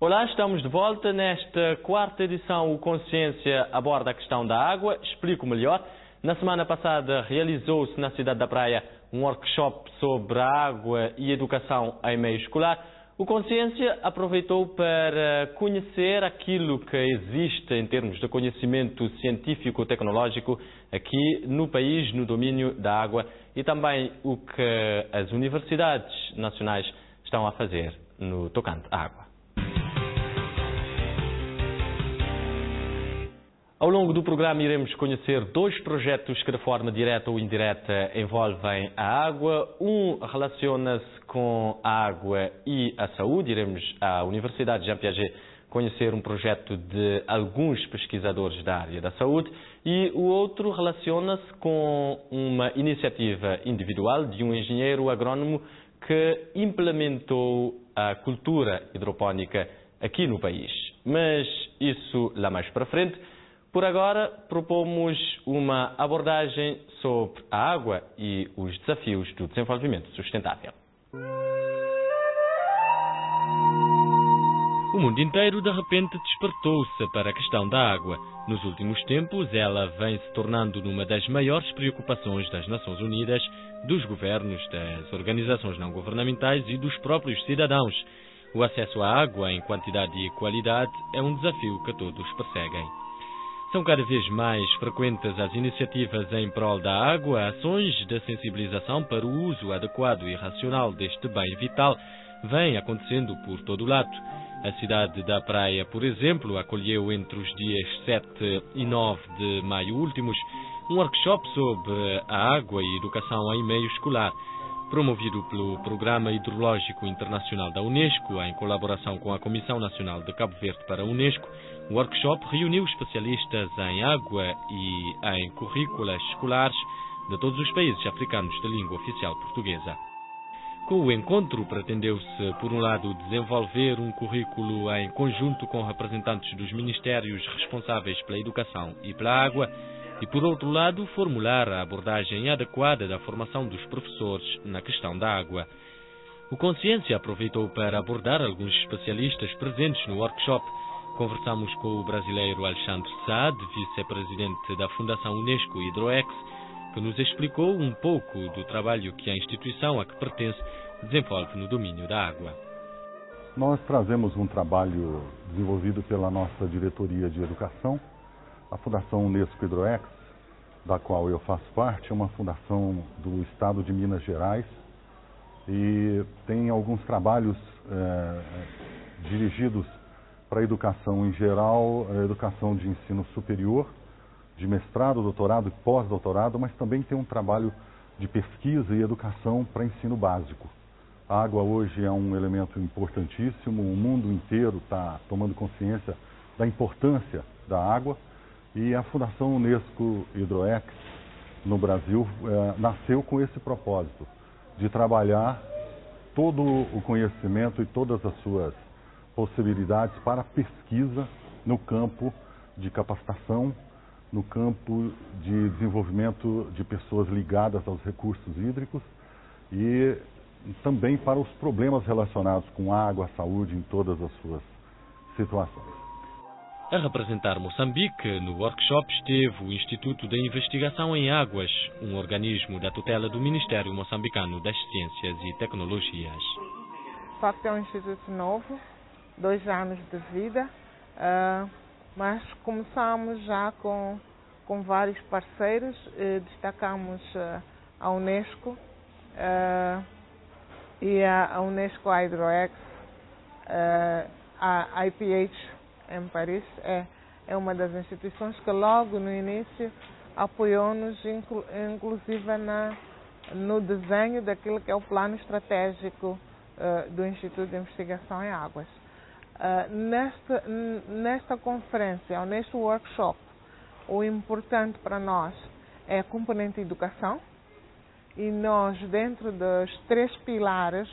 Olá, estamos de volta. Nesta quarta edição, o Consciência aborda a questão da água. Explico melhor. Na semana passada realizou-se na cidade da Praia um workshop sobre a água e educação em meio escolar. O Consciência aproveitou para conhecer aquilo que existe em termos de conhecimento científico-tecnológico aqui no país, no domínio da água, e também o que as universidades nacionais estão a fazer no tocante à água. Ao longo do programa iremos conhecer dois projetos que de forma direta ou indireta envolvem a água. Um relaciona-se com a água e a saúde. Iremos à Universidade Jean Piaget conhecer um projeto de alguns pesquisadores da área da saúde. E o outro relaciona-se com uma iniciativa individual de um engenheiro agrónomo que implementou a cultura hidropónica aqui no país. Mas isso lá mais para frente. Por agora, propomos uma abordagem sobre a água e os desafios do desenvolvimento sustentável. O mundo inteiro, de repente, despertou-se para a questão da água. Nos últimos tempos, ela vem se tornando numa das maiores preocupações das Nações Unidas, dos governos, das organizações não governamentais e dos próprios cidadãos. O acesso à água, em quantidade e qualidade, é um desafio que todos perseguem. São cada vez mais frequentes as iniciativas em prol da água, ações de sensibilização para o uso adequado e racional deste bem vital vêm acontecendo por todo o lado. A cidade da Praia, por exemplo, acolheu entre os dias 7 e 9 de maio últimos um workshop sobre a água e educação em meio escolar. Promovido pelo Programa Hidrológico Internacional da Unesco, em colaboração com a Comissão Nacional de Cabo Verde para a Unesco, o workshop reuniu especialistas em água e em currículas escolares de todos os países africanos de língua oficial portuguesa. Com o encontro, pretendeu-se, por um lado, desenvolver um currículo em conjunto com representantes dos ministérios responsáveis pela educação e pela água, e, por outro lado, formular a abordagem adequada da formação dos professores na questão da água. O Consciência aproveitou para abordar alguns especialistas presentes no workshop. Conversamos com o brasileiro Alexandre Saad, vice-presidente da Fundação Unesco Hidroex, que nos explicou um pouco do trabalho que a instituição a que pertence desenvolve no domínio da água. Nós trazemos um trabalho desenvolvido pela nossa diretoria de educação. A Fundação Unesco Hidroex, da qual eu faço parte, é uma fundação do estado de Minas Gerais e tem alguns trabalhos dirigidos para a educação em geral, a educação de ensino superior, de mestrado, doutorado e pós-doutorado, mas também tem um trabalho de pesquisa e educação para ensino básico. A água hoje é um elemento importantíssimo, o mundo inteiro está tomando consciência da importância da água e a Fundação Unesco Hidroex no Brasil nasceu com esse propósito, de trabalhar todo o conhecimento e todas as suas possibilidades para pesquisa no campo de capacitação, no campo de desenvolvimento de pessoas ligadas aos recursos hídricos e também para os problemas relacionados com água, saúde em todas as suas situações. A representar Moçambique, no workshop esteve o Instituto de Investigação em Águas, um organismo da tutela do Ministério Moçambicano das Ciências e Tecnologias. De facto é um instituto novo, 2 anos de vida, mas começamos já com vários parceiros, destacamos a Unesco e a Unesco Hidroex, a IPH em Paris é uma das instituições que logo no início apoiou-nos, inclusive no desenho daquilo que é o plano estratégico do Instituto de Investigação em Águas. Nesta conferência, ou neste workshop, o importante para nós é a componente educação e nós, dentro dos 3 pilares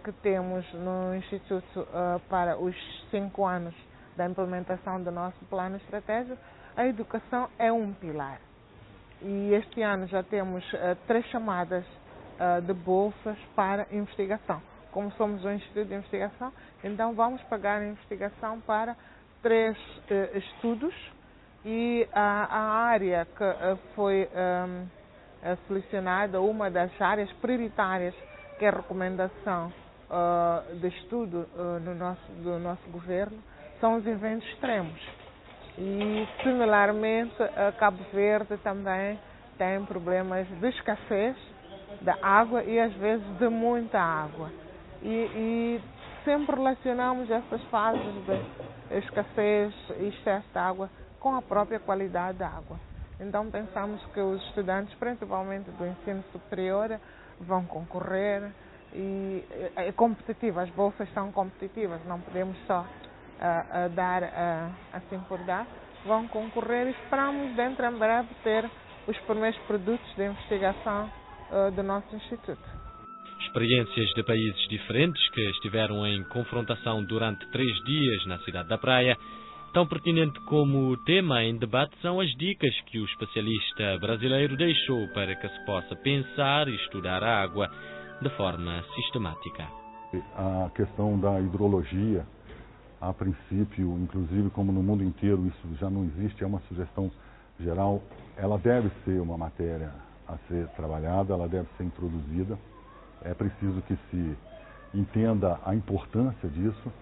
que temos no Instituto para os 5 anos da implementação do nosso plano estratégico, a educação é um pilar. E este ano já temos 3 chamadas de bolsas para investigação. como somos um instituto de investigação, então vamos pagar a investigação para 3 estudos e a área que foi selecionada, uma das áreas prioritárias, que é a recomendação de estudo do nosso governo, são os eventos extremos. E, similarmente, Cabo Verde também tem problemas de escassez da água e, às vezes, de muita água. E sempre relacionamos essas fases de escassez e excesso de água com a própria qualidade da água. Então, pensamos que os estudantes, principalmente do ensino superior, vão concorrer e é competitivo, as bolsas são competitivas, não podemos só dar assim por dar, vão concorrer e esperamos dentro em breve ter os primeiros produtos de investigação do nosso Instituto. Experiências de países diferentes que estiveram em confrontação durante 3 dias na cidade da Praia. Tão pertinente como o tema em debate são as dicas que o especialista brasileiro deixou para que se possa pensar e estudar a água de forma sistemática. A questão da hidrologia, a princípio, inclusive como no mundo inteiro isso já não existe, é uma sugestão geral, ela deve ser uma matéria a ser trabalhada, ela deve ser introduzida. É preciso que se entenda a importância disso,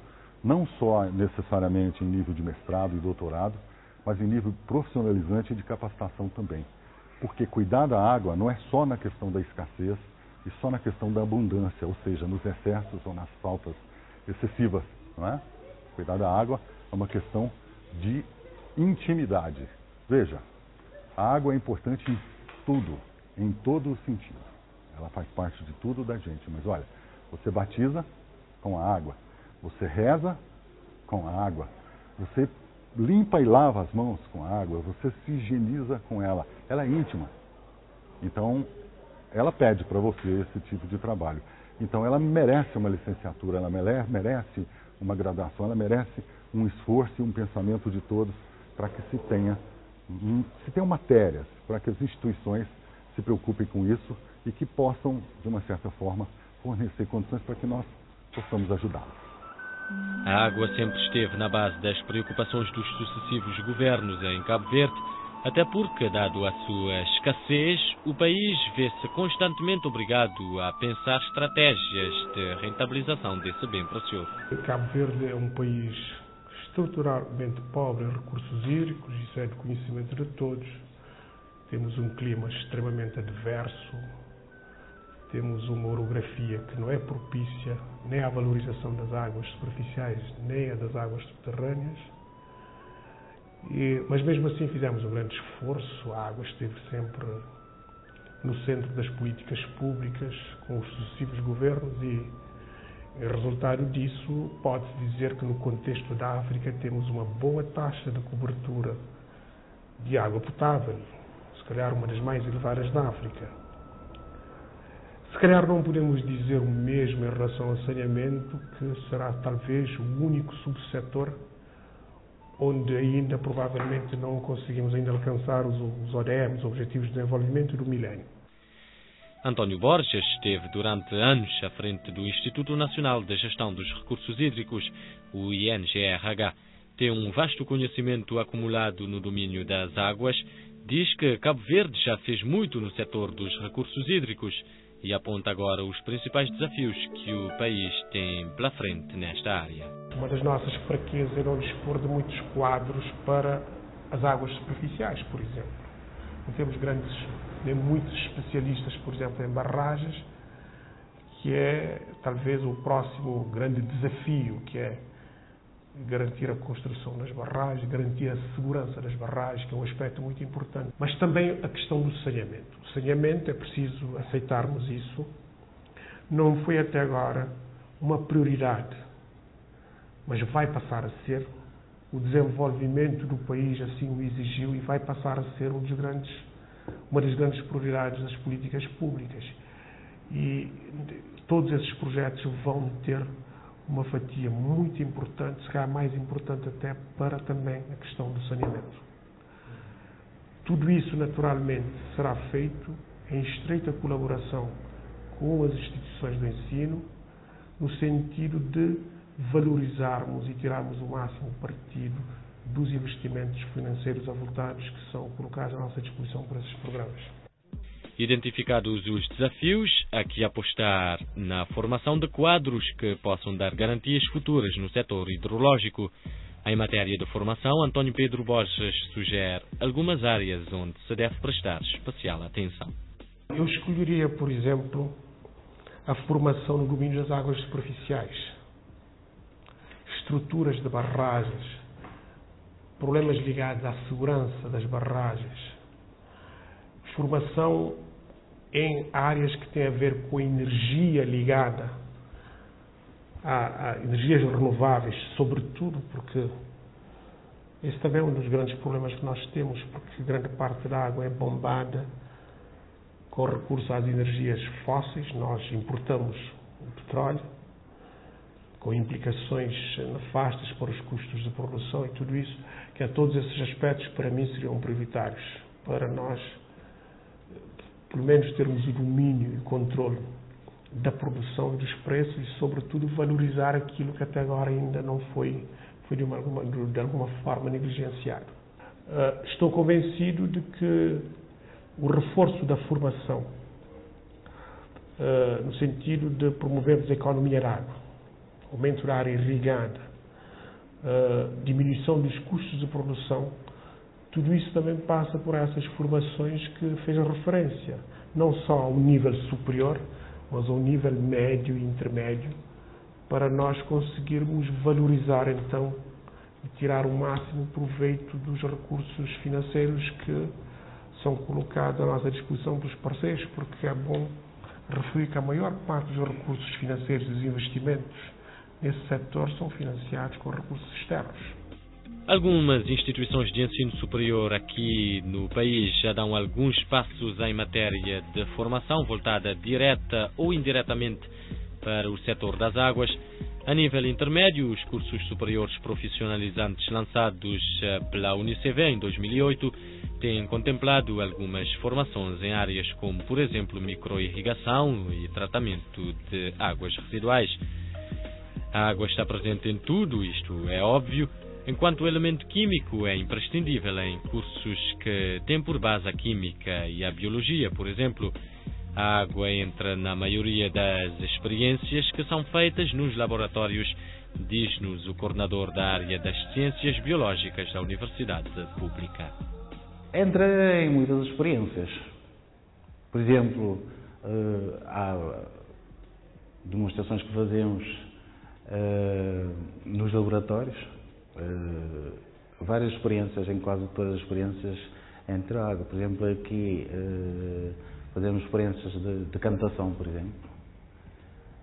não só necessariamente em nível de mestrado e doutorado, mas em nível profissionalizante e de capacitação também. Porque cuidar da água não é só na questão da escassez e só na questão da abundância, ou seja, nos excessos ou nas faltas excessivas, não é? Cuidar da água é uma questão de intimidade. Veja, a água é importante em tudo, em todo o sentido. Ela faz parte de tudo da gente, mas olha, você batiza com a água, você reza com a água, você limpa e lava as mãos com a água, você se higieniza com ela, ela é íntima. Então, ela pede para você esse tipo de trabalho. Então, ela merece uma licenciatura, ela merece uma graduação, ela merece um esforço e um pensamento de todos para que se tenham matérias, para que as instituições se preocupem com isso e que possam, de uma certa forma, fornecer condições para que nós possamos ajudá-los. A água sempre esteve na base das preocupações dos sucessivos governos em Cabo Verde, até porque, dado a sua escassez, o país vê-se constantemente obrigado a pensar estratégias de rentabilização desse bem precioso. Cabo Verde é um país estruturalmente pobre em recursos hídricos, isso é de conhecimento de todos. Temos um clima extremamente adverso, temos uma orografia que não é propícia nem à valorização das águas superficiais, nem a das águas subterrâneas. Mas mesmo assim fizemos um grande esforço, a água esteve sempre no centro das políticas públicas com os sucessivos governos e, em resultado disso, pode-se dizer que no contexto da África temos uma boa taxa de cobertura de água potável, se calhar uma das mais elevadas da África. Se calhar não podemos dizer o mesmo em relação ao saneamento, que será talvez o único subsetor onde ainda provavelmente não conseguimos ainda alcançar os ODM, os Objetivos de Desenvolvimento do Milénio. António Borges esteve durante anos à frente do Instituto Nacional de Gestão dos Recursos Hídricos, o INGRH. Tem um vasto conhecimento acumulado no domínio das águas, diz que Cabo Verde já fez muito no setor dos recursos hídricos e aponta agora os principais desafios que o país tem pela frente nesta área. Uma das nossas fraquezas é não dispor de muitos quadros para as águas superficiais, por exemplo. Não temos nem muitos especialistas, por exemplo, em barragens, que é talvez o próximo grande desafio, que é garantir a construção das barragens, garantir a segurança das barragens, que é um aspecto muito importante. Mas também a questão do saneamento. O saneamento, é preciso aceitarmos isso, não foi até agora uma prioridade, mas vai passar a ser. O desenvolvimento do país assim o exigiu e vai passar a ser uma das grandes prioridades das políticas públicas. E todos esses projetos vão ter uma fatia muito importante, se calhar mais importante até para também a questão do saneamento. Tudo isso, naturalmente, será feito em estreita colaboração com as instituições do ensino, no sentido de valorizarmos e tirarmos o máximo partido dos investimentos financeiros avultados que são colocados à nossa disposição para esses programas. Identificados os desafios, há que apostar na formação de quadros que possam dar garantias futuras no setor hidrológico. Em matéria de formação, António Pedro Borges sugere algumas áreas onde se deve prestar especial atenção. Eu escolheria, por exemplo, a formação no domínio das águas superficiais, estruturas de barragens, problemas ligados à segurança das barragens, formação em áreas que têm a ver com a energia ligada a energias renováveis, sobretudo porque esse também é um dos grandes problemas que nós temos, porque grande parte da água é bombada com recurso às energias fósseis. Nós importamos o petróleo, com implicações nefastas para os custos de produção e tudo isso, que todos esses aspectos para mim seriam prioritários para nós, pelo menos termos o domínio e o controle da produção e dos preços e, sobretudo, valorizar aquilo que até agora ainda não foi de alguma forma negligenciado. Estou convencido de que o reforço da formação, no sentido de promovermos a economia da água, aumento da área irrigada, diminuição dos custos de produção, tudo isso também passa por essas formações que fez a referência, não só ao nível superior, mas ao nível médio e intermédio, para nós conseguirmos valorizar então e tirar o máximo proveito dos recursos financeiros que são colocados à nossa disposição pelos parceiros, porque é bom referir que a maior parte dos recursos financeiros dos investimentos nesse setor são financiados com recursos externos. Algumas instituições de ensino superior aqui no país já dão alguns passos em matéria de formação voltada direta ou indiretamente para o setor das águas. A nível intermédio, os cursos superiores profissionalizantes lançados pela UNICEV em 2008 têm contemplado algumas formações em áreas como, por exemplo, microirrigação e tratamento de águas residuais. A água está presente em tudo, isto é óbvio, enquanto o elemento químico é imprescindível em cursos que têm por base a química e a biologia, por exemplo. A água entra na maioria das experiências que são feitas nos laboratórios, diz-nos o coordenador da área das Ciências Biológicas da Universidade Pública. Entra em muitas experiências. Por exemplo, há demonstrações que fazemos nos laboratórios, várias experiências, em quase todas as experiências entre a água. Por exemplo, aqui fazemos experiências de decantação, por exemplo,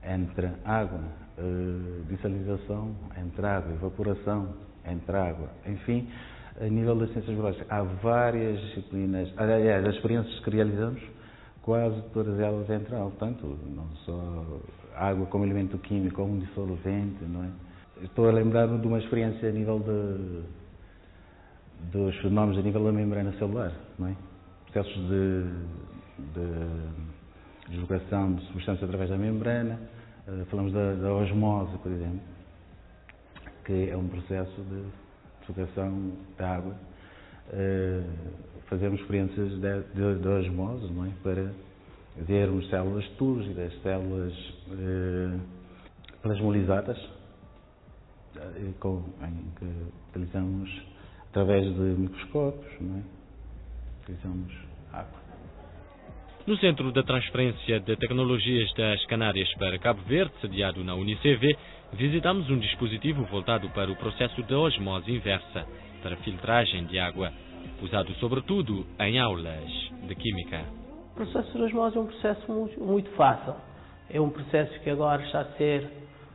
entre água, desalinização, entre água, evaporação, entre água, enfim, a nível das ciências biológicas há várias disciplinas, aliás, as experiências que realizamos, quase todas elas entre água, portanto, não só água como elemento químico, como um dissolvente, não é? Estou a lembrar-me de uma experiência a nível dos fenómenos a nível da membrana celular, não é? Processos de deslocação de substâncias através da membrana, falamos da osmose, por exemplo, que é um processo de deslocação da água. Fazemos experiências de osmose, não é? Para vermos células túrgidas, células plasmolizadas, em que utilizamos através de microscópios, não é? Utilizamos água. No Centro da Transferência de Tecnologias das Canárias para Cabo Verde, sediado na UNICEV, visitamos um dispositivo voltado para o processo de osmose inversa, para filtragem de água, usado sobretudo em aulas de Química. O processo de osmose é um processo muito fácil. É um processo que agora está a ser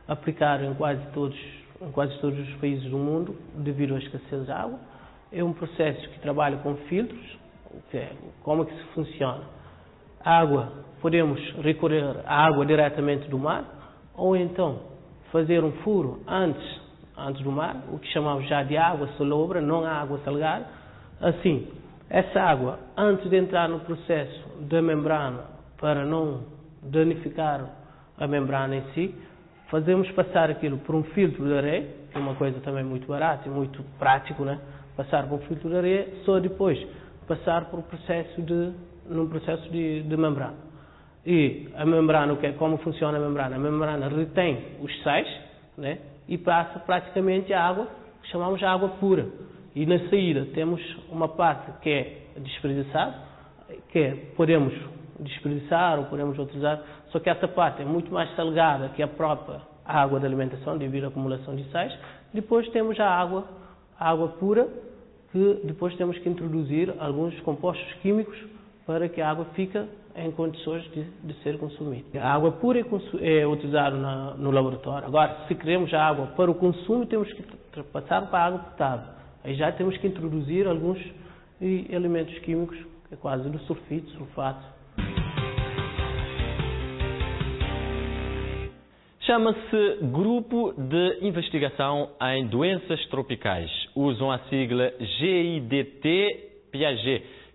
aplicado em quase todos os países do mundo, devido à escassez de água. É um processo que trabalha com filtros. Como é que se funciona? A água, podemos recorrer à água diretamente do mar, ou então fazer um furo antes do mar, o que chamamos já de água salobra, não a água salgada. Assim, essa água, antes de entrar no processo da membrana, para não danificar a membrana em si, fazemos passar aquilo por um filtro de areia, que é uma coisa também muito barata e muito prático, né? Passar por um filtro de areia, só depois passar por num processo de membrana. E a membrana, como funciona a membrana? A membrana retém os sais, né? E passa praticamente a água, que chamamos de água pura. E na saída temos uma parte que é desperdiçada, podemos desperdiçar ou podemos utilizar, só que essa parte é muito mais salgada que a própria água de alimentação devido à acumulação de sais. Depois temos a água pura, que depois temos que introduzir alguns compostos químicos para que a água fique em condições de ser consumida. A água pura é utilizada no laboratório. Agora, se queremos a água para o consumo, temos que passar para a água potável. Aí já temos que introduzir alguns elementos químicos, que é quase do sulfito, sulfato. Chama-se Grupo de Investigação em Doenças Tropicais. Usam a sigla GIDT-Piaget.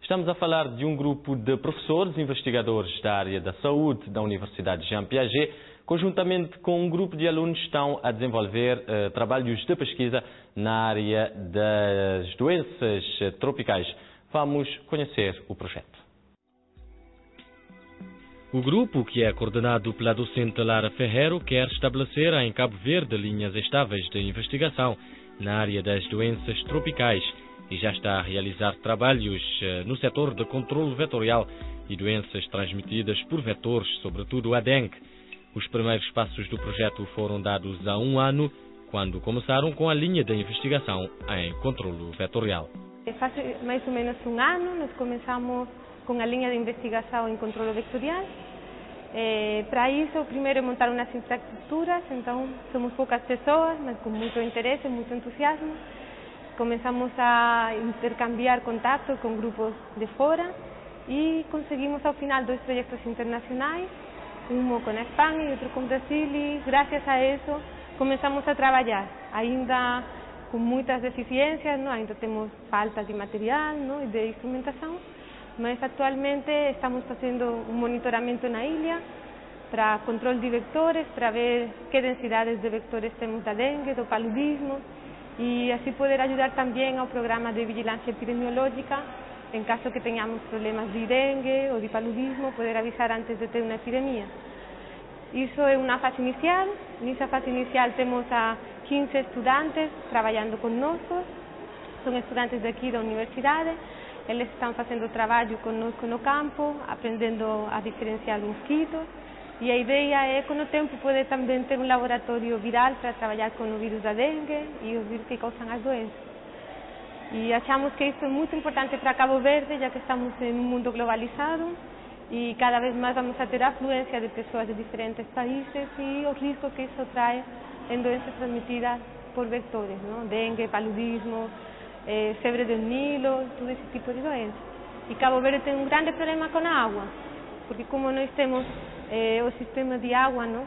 Estamos a falar de um grupo de professores investigadores da área da saúde da Universidade Jean Piaget, conjuntamente com um grupo de alunos que estão a desenvolver trabalhos de pesquisa na área das doenças tropicais. Vamos conhecer o projeto. O grupo, que é coordenado pela docente Lara Ferreiro, quer estabelecer em Cabo Verde linhas estáveis de investigação na área das doenças tropicais e já está a realizar trabalhos no setor de controle vetorial e doenças transmitidas por vetores, sobretudo a dengue. Os primeiros passos do projeto foram dados há um ano, quando começaram com a linha de investigação em controle vetorial. Faz mais ou menos um ano, nós começamos com a linha de investigação em controle vectorial. Para isso, primeiro é montar umas infraestruturas, então somos poucas pessoas, mas com muito interesse, muito entusiasmo. Começamos a intercambiar contatos com grupos de fora e conseguimos ao final 2 projetos internacionais, um com a Espanha e outro com o Brasil, e graças a isso começamos a trabalhar, ainda com muitas deficiências, não? Ainda temos falta de material, não? E de instrumentação, mas atualmente estamos fazendo um monitoramento na ilha para controle de vectores, para ver que densidades de vectores temos da dengue, do paludismo, e assim poder ajudar também ao programa de vigilância epidemiológica, em caso que tenhamos problemas de dengue ou de paludismo, poder avisar antes de ter uma epidemia. Isso é uma fase inicial. Nessa fase inicial temos a 15 estudantes trabalhando conosco, são estudantes daqui da universidade, eles estão fazendo trabalho conosco no campo, aprendendo a diferenciar mosquitos, e a ideia é, com o tempo, poder também ter um laboratório viral para trabalhar com o vírus da dengue e os vírus que causam as doenças. E achamos que isso é muito importante para Cabo Verde, já que estamos em um mundo globalizado e cada vez mais vamos a ter afluência de pessoas de diferentes países e os riscos que isso traz em doenças transmitidas por vectores, não? Dengue, paludismo, febre do Nilo, todo esse tipo de doenças. E Cabo Verde tem um grande problema com a água, porque como nós temos o sistema de água, não?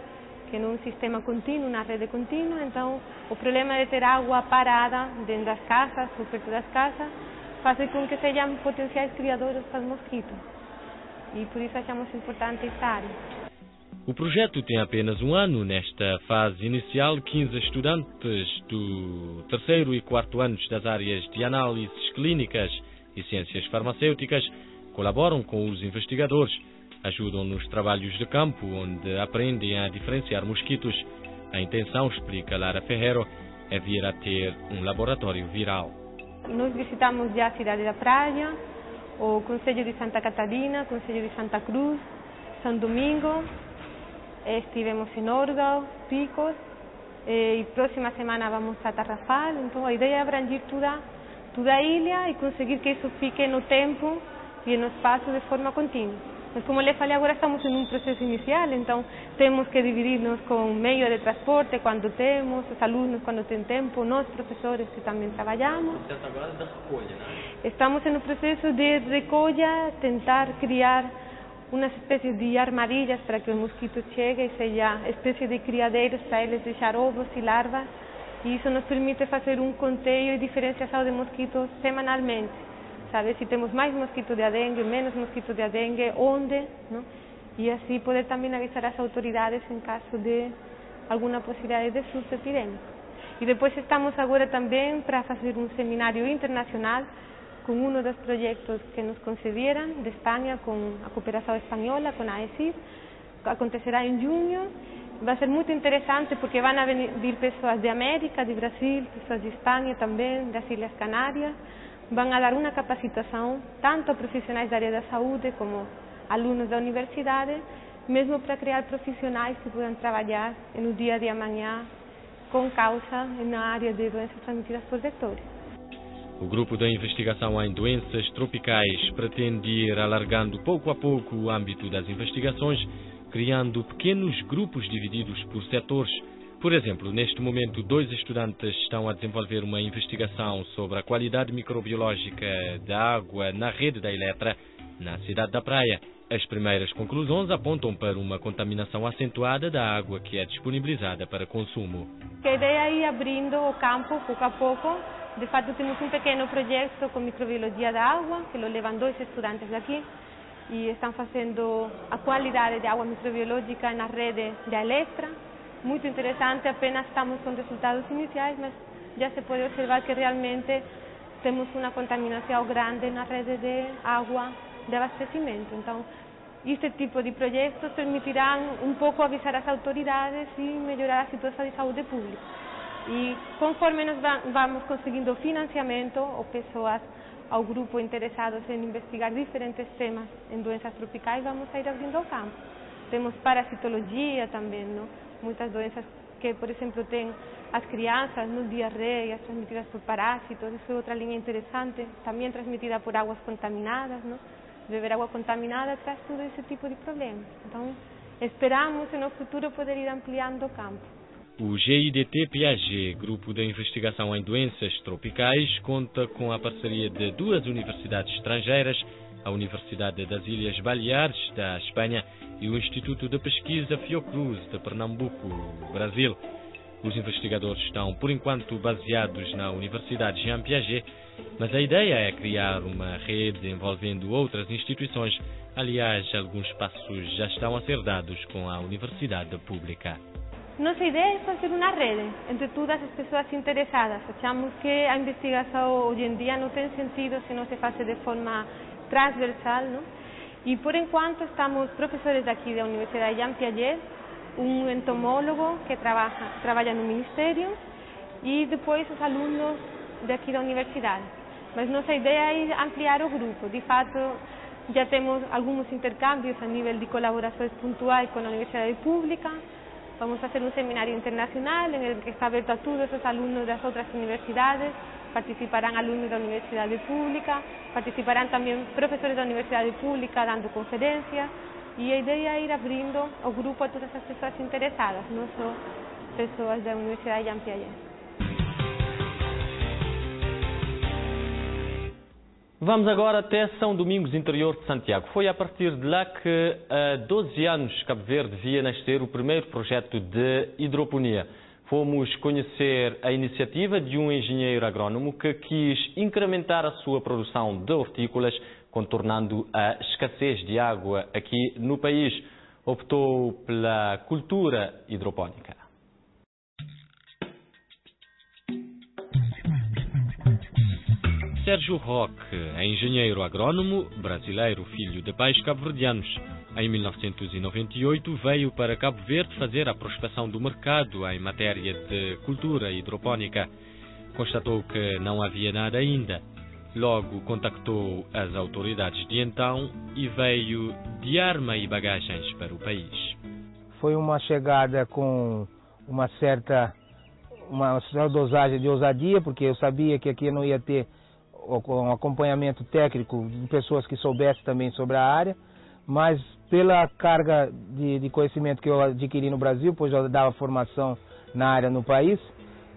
Que não é um sistema contínuo, uma rede contínua, então o problema de ter água parada dentro das casas ou perto das casas faz com que sejam potenciais criadores para os mosquitos. E por isso achamos importante esta área. O projeto tem apenas um ano. Nesta fase inicial, 15 estudantes do 3º e 4º anos das áreas de análises clínicas e ciências farmacêuticas colaboram com os investigadores, ajudam nos trabalhos de campo, onde aprendem a diferenciar mosquitos. A intenção, explica Lara Ferreiro, é vir a ter um laboratório viral. Nós visitamos já a cidade da Praia, o Conselho de Santa Catarina, o Conselho de Santa Cruz, São Domingo, estivemos em Órgão, Picos, e próxima semana vamos a Tarrafal. Então a ideia é abranger toda a ilha e conseguir que isso fique no tempo e no espaço de forma contínua. Mas como lhe falei, agora estamos em um processo inicial, então temos que dividir-nos com meio de transporte quando temos, os alunos quando têm tempo, nós professores que também trabalhamos. O processo agora é da recolha, não é? Estamos no processo de recolha, tentar criar uma espécie de armadilhas para que os mosquitos cheguem, seja espécie de criadeiros para eles deixar ovos e larvas, e isso nos permite fazer um conteio e diferenciação de mosquitos semanalmente. Sabe, se temos mais mosquitos de dengue, menos mosquitos de dengue, onde, não? E assim poder também avisar as autoridades em caso de alguma possibilidade de surto epidêmico. E depois estamos agora também para fazer um seminário internacional com um dos projetos que nos concederam de Espanha, com a cooperação espanhola, com a AECID. Acontecerá em junho. Vai ser muito interessante porque vão vir pessoas de América, de Brasil, pessoas de Espanha também, das Ilhas Canárias. Vão a dar uma capacitação tanto a profissionais da área da saúde como alunos da universidade, mesmo para criar profissionais que possam trabalhar no dia de amanhã com causa na área de doenças transmitidas por vetores. O grupo da investigação em doenças tropicais pretende ir alargando pouco a pouco o âmbito das investigações, criando pequenos grupos divididos por setores. Por exemplo, neste momento, 2 estudantes estão a desenvolver uma investigação sobre a qualidade microbiológica da água na rede da Eletra, na cidade da Praia. As primeiras conclusões apontam para uma contaminação acentuada da água que é disponibilizada para consumo. A ideia é ir abrindo o campo pouco a pouco. De fato, temos um pequeno projeto com microbiologia da água, que lo levam 2 estudantes daqui, e estão fazendo a qualidade de água microbiológica na rede da Eletra. Muito interessante, apenas estamos com resultados iniciais, mas já se pode observar que realmente temos uma contaminação grande na rede de água de abastecimento. Então, este tipo de projetos permitirão um pouco avisar as autoridades e melhorar a situação de saúde pública. E conforme nós vamos conseguindo financiamento ou pessoas ao grupo interessados em investigar diferentes temas em doenças tropicais, vamos a ir abrindo o campo. Temos parasitologia também, não? Muitas doenças que, por exemplo, têm as crianças, no diarreias transmitidas por parásitos, isso é outra linha interessante, também transmitida por águas contaminadas, não? Beber água contaminada traz todo esse tipo de problemas. Então, esperamos no futuro poder ir ampliando o campo. O GIDT-PAG, Grupo de Investigação em Doenças Tropicais, conta com a parceria de 2 universidades estrangeiras, a Universidade das Ilhas Baleares, da Espanha, e o Instituto de Pesquisa Fiocruz, de Pernambuco, Brasil. Os investigadores estão, por enquanto, baseados na Universidade Jean Piaget, mas a ideia é criar uma rede envolvendo outras instituições. Aliás, alguns passos já estão a ser dados com a Universidade Pública. Nossa ideia é fazer uma rede entre todas as pessoas interessadas. Achamos que a investigação hoje em dia não tem sentido se não se faz de forma transversal, não? E por enquanto estamos professores daqui da Universidade Jean Piaget, um entomólogo que trabalha no Ministério e depois os alunos daqui da universidade. Mas nossa ideia é ampliar o grupo. De fato, já temos alguns intercâmbios a nível de colaborações pontuais com a Universidade Pública. Vamos fazer um seminário internacional em que está aberto a todos os alunos das outras universidades. Participarão alunos da Universidade Pública, participarão também professores da Universidade Pública dando conferências. E a ideia é ir abrindo o grupo a todas as pessoas interessadas, não só pessoas da Universidade Jean Piaget. Vamos agora até São Domingos, interior de Santiago. Foi a partir de lá que, há 12 anos, Cabo Verde via nascer o primeiro projeto de hidroponia. Fomos conhecer a iniciativa de um engenheiro agrónomo que quis incrementar a sua produção de hortícolas, contornando a escassez de água aqui no país. Optou pela cultura hidropónica. Sérgio Roque é engenheiro agrónomo brasileiro, filho de pais cabo-verdianos. Em 1998 veio para Cabo Verde fazer a prospecção do mercado em matéria de cultura hidropónica. Constatou que não havia nada ainda. Logo contactou as autoridades de então e veio de arma e bagagens para o país. Foi uma chegada com uma certa dosagem de ousadia, porque eu sabia que aqui não ia ter um acompanhamento técnico de pessoas que soubessem também sobre a área, mas pela carga de conhecimento que eu adquiri no Brasil, pois eu dava formação na área no país,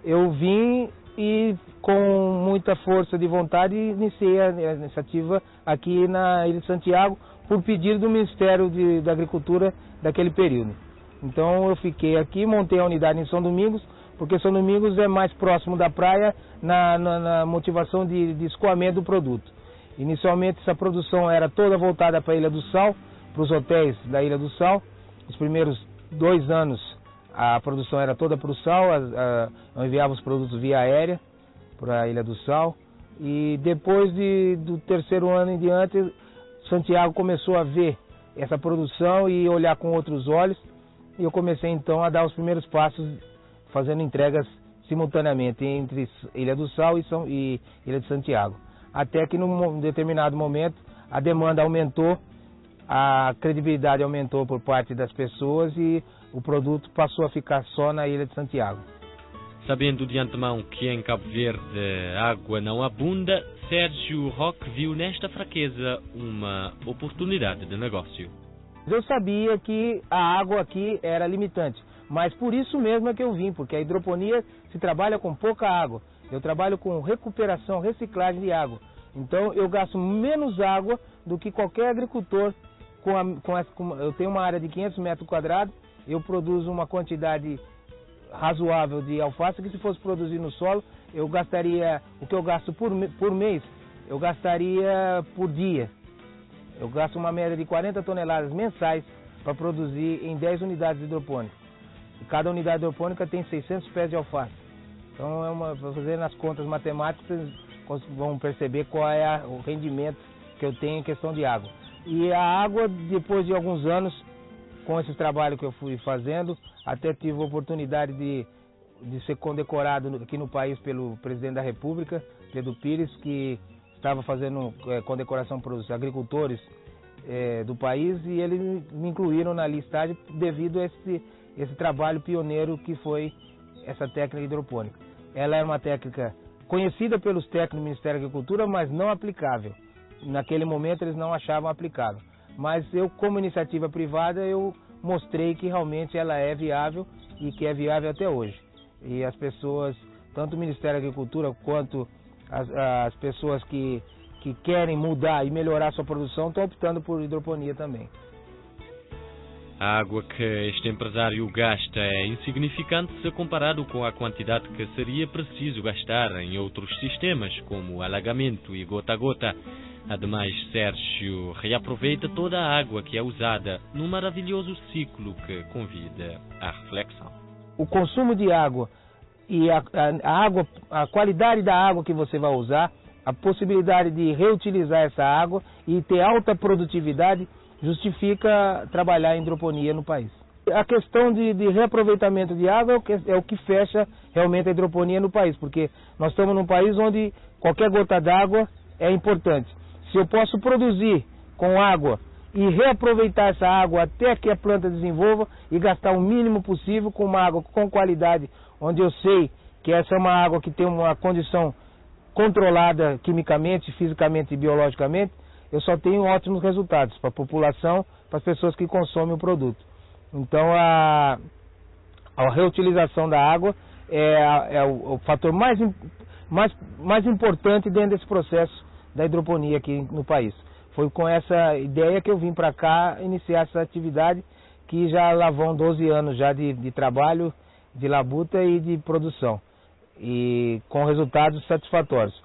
eu vim e com muita força de vontade iniciei a iniciativa aqui na Ilha de Santiago por pedido do Ministério da Agricultura daquele período. Então eu fiquei aqui, montei a unidade em São Domingos, porque São Domingos é mais próximo da praia na motivação de escoamento do produto. Inicialmente essa produção era toda voltada para a Ilha do Sal, para os hotéis da Ilha do Sal. Os primeiros 2 anos A produção era toda para o Sal, eu enviava os produtos via aérea para a Ilha do Sal. E depois do terceiro ano em diante, Santiago começou a ver essa produção e olhar com outros olhos. E eu comecei então a dar os primeiros passos, fazendo entregas simultaneamente entre Ilha do Sal e Ilha de Santiago. Até que num determinado momento a demanda aumentou, a credibilidade aumentou por parte das pessoas e o produto passou a ficar só na Ilha de Santiago. Sabendo de antemão que em Cabo Verde água não abunda, Sérgio Roque viu nesta fraqueza uma oportunidade de negócio. Eu sabia que a água aqui era limitante, mas por isso mesmo é que eu vim, porque a hidroponia se trabalha com pouca água. Eu trabalho com recuperação, reciclagem de água. Então eu gasto menos água do que qualquer agricultor. Eu tenho uma área de 500 metros quadrados, eu produzo uma quantidade razoável de alface que, se fosse produzir no solo, eu gastaria, o que eu gasto por mês, eu gastaria por dia. Eu gasto uma média de 40 toneladas mensais para produzir em 10 unidades hidropônicas. E cada unidade hidropônica tem 600 pés de alface. Então, fazendo as contas matemáticas, vocês vão perceber qual é o rendimento que eu tenho em questão de água. E a água, depois de alguns anos, com esse trabalho que eu fui fazendo, até tive a oportunidade de ser condecorado aqui no país pelo presidente da República, Pedro Pires, que estava fazendo condecoração para os agricultores do país, e eles me incluíram na listagem devido a esse trabalho pioneiro que foi essa técnica hidropônica. Ela é uma técnica conhecida pelos técnicos do Ministério da Agricultura, mas não aplicável. Naquele momento eles não achavam aplicável. Mas eu, como iniciativa privada, eu mostrei que realmente ela é viável e que é viável até hoje. E as pessoas, tanto o Ministério da Agricultura quanto as pessoas que querem mudar e melhorar a sua produção, estão optando por hidroponia também. A água que este empresário gasta é insignificante se comparado com a quantidade que seria preciso gastar em outros sistemas, como alagamento e gota a gota. Ademais, Sérgio reaproveita toda a água que é usada num maravilhoso ciclo que convida à reflexão. O consumo de água e a qualidade da água que você vai usar, a possibilidade de reutilizar essa água e ter alta produtividade, justifica trabalhar em hidroponia no país. A questão de reaproveitamento de água é o que fecha realmente a hidroponia no país, porque nós estamos num país onde qualquer gota d'água é importante. Se eu posso produzir com água e reaproveitar essa água até que a planta desenvolva e gastar o mínimo possível com uma água com qualidade, onde eu sei que essa é uma água que tem uma condição controlada quimicamente, fisicamente e biologicamente, eu só tenho ótimos resultados para a população, para as pessoas que consomem o produto. Então a reutilização da água é o fator mais importante dentro desse processo da hidroponia aqui no país. Foi com essa ideia que eu vim para cá iniciar essa atividade, que já lá vão 12 anos já de trabalho, de labuta e de produção, e com resultados satisfatórios.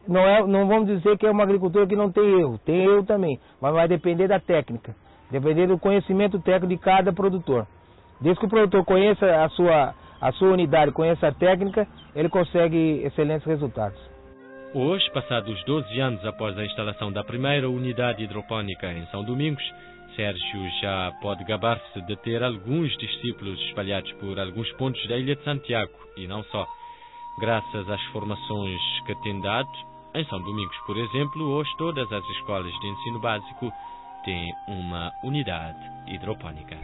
Não vamos dizer que é uma agricultura que não tem erro também, mas vai depender da técnica, depender do conhecimento técnico de cada produtor. Desde que o produtor conheça a sua unidade, conheça a técnica, ele consegue excelentes resultados. Hoje, passados 12 anos após a instalação da primeira unidade hidropónica em São Domingos, Sérgio já pode gabar-se de ter alguns discípulos espalhados por alguns pontos da Ilha de Santiago, e não só. Graças às formações que tem dado, em São Domingos, por exemplo, hoje todas as escolas de ensino básico têm uma unidade hidropónica.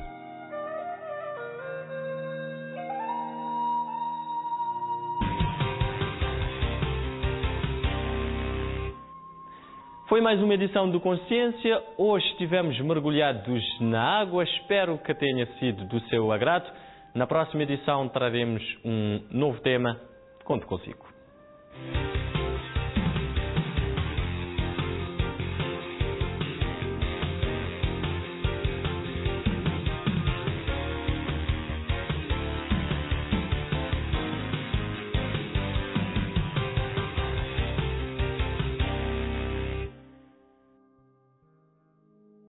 Foi mais uma edição do Consciência. Hoje estivemos mergulhados na água. Espero que tenha sido do seu agrado. Na próxima edição traremos um novo tema. Conto consigo.